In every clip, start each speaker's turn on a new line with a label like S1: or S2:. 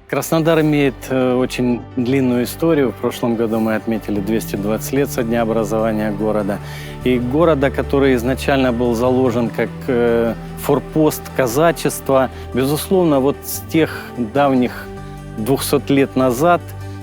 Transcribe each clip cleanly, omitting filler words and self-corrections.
S1: Краснодар имеет очень длинную историю. В прошлом году мы отметили 220 лет со дня образования города. И города, который изначально был заложен как форпост казачества, безусловно, вот с тех давних 200 лет назад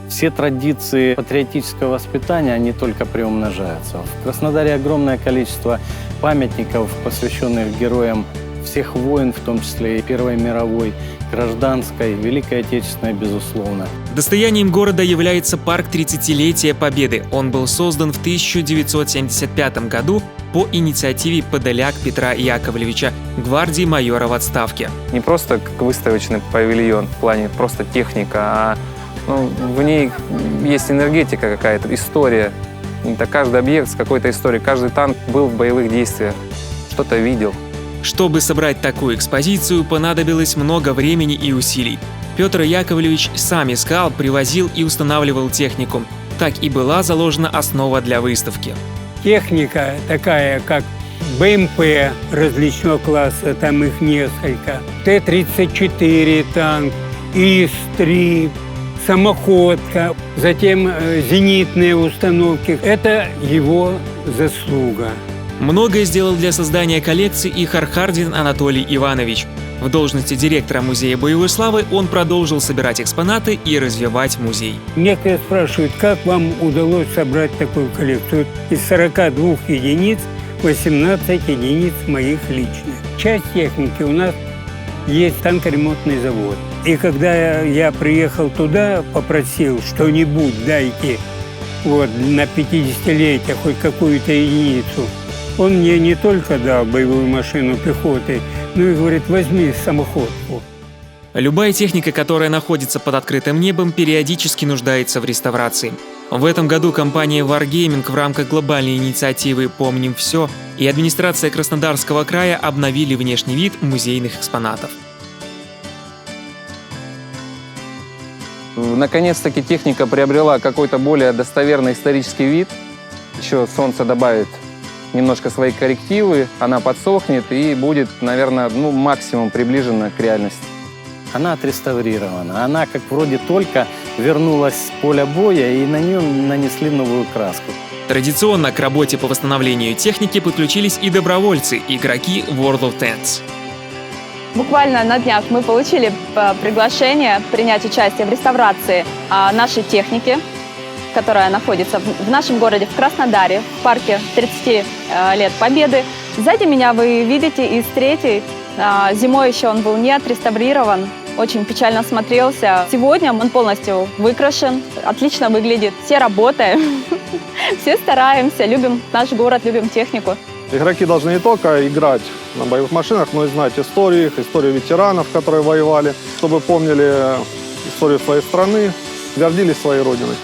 S1: все традиции патриотического воспитания, они только приумножаются. В Краснодаре огромное количество памятников, посвященных героям всех войн, в том числе и Первой мировой, Гражданской, Великой Отечественной, безусловно.
S2: Достоянием города является парк 30-летия Победы. Он был создан в 1975 году по инициативе Подоляк Петра Яковлевича, гвардии майора в отставке.
S3: Не просто как выставочный павильон в плане просто техника, а в ней есть энергетика какая-то, история. Это каждый объект с какой-то историей, каждый танк был в боевых действиях, что-то видел.
S2: Чтобы собрать такую экспозицию, понадобилось много времени и усилий. Петр Яковлевич сам искал, привозил и устанавливал технику. Так и была заложена основа для выставки.
S4: Техника такая, как БМП различного класса, там их несколько, Т-34 танк, ИС-3, самоходка, затем зенитные установки. Это его заслуга.
S2: Многое сделал для создания коллекции и Хархардин Анатолий Иванович. В должности директора Музея боевой славы он продолжил собирать экспонаты и развивать музей.
S4: Некоторые спрашивают, как вам удалось собрать такую коллекцию? Из 42 единиц 18 единиц моих личных. Часть техники у нас есть танкоремонтный завод. И когда я приехал туда, попросил что-нибудь дайте на 50-летие хоть какую-то единицу. Он мне не только дал боевую машину пехоты, но и говорит, возьми самоходку.
S2: Любая техника, которая находится под открытым небом, периодически нуждается в реставрации. В этом году компания Wargaming в рамках глобальной инициативы «Помним все» и администрация Краснодарского края обновили внешний вид музейных экспонатов.
S3: Наконец-таки техника приобрела какой-то более достоверный исторический вид. Еще солнце добавит немножко свои коррективы, она подсохнет и будет, наверное, максимум приближена к реальности.
S1: Она отреставрирована. Она как вроде только вернулась с поля боя, и на нее нанесли новую краску.
S2: Традиционно к работе по восстановлению техники подключились и добровольцы, игроки World of Tanks.
S5: Буквально на днях мы получили приглашение принять участие в реставрации нашей техники, которая находится в нашем городе, в Краснодаре, в парке 30 лет Победы. Сзади меня вы видите ИС-3. Зимой еще он был не отреставрирован, очень печально смотрелся. Сегодня он полностью выкрашен, отлично выглядит. Все работаем, все стараемся, любим наш город, любим технику.
S6: Игроки должны не только играть на боевых машинах, но и знать историю их, историю ветеранов, которые воевали, чтобы помнили историю своей страны, гордились своей родиной.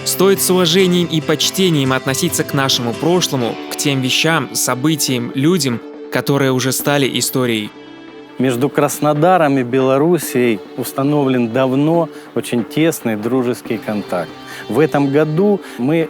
S2: Стоит с уважением и почтением относиться к нашему прошлому, к тем вещам, событиям, людям, которые уже стали историей.
S1: Между Краснодаром и Белоруссией установлен давно очень тесный дружеский контакт. В этом году мы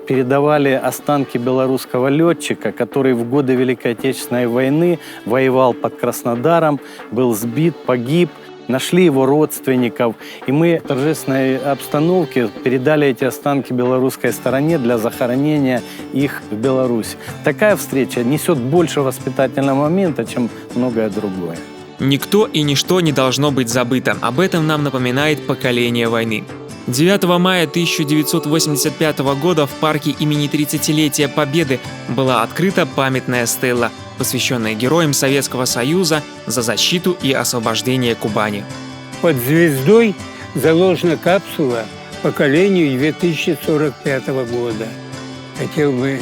S1: передавали останки белорусского летчика, который в годы Великой Отечественной войны воевал под Краснодаром, был сбит, погиб. Нашли его родственников, и мы в торжественной обстановке передали эти останки белорусской стороне для захоронения их в Беларуси. Такая встреча несет больше воспитательного момента, чем многое другое.
S2: Никто и ничто не должно быть забыто. Об этом нам напоминает поколение войны. 9 мая 1985 года в парке имени 30-летия Победы была открыта памятная стела, посвященная героям Советского Союза за защиту и освобождение Кубани.
S4: Под звездой заложена капсула поколению 2045 года. Хотел бы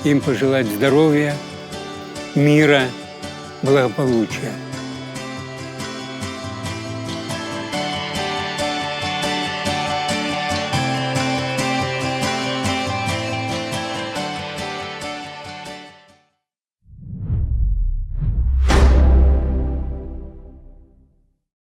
S4: им пожелать здоровья, мира, благополучия.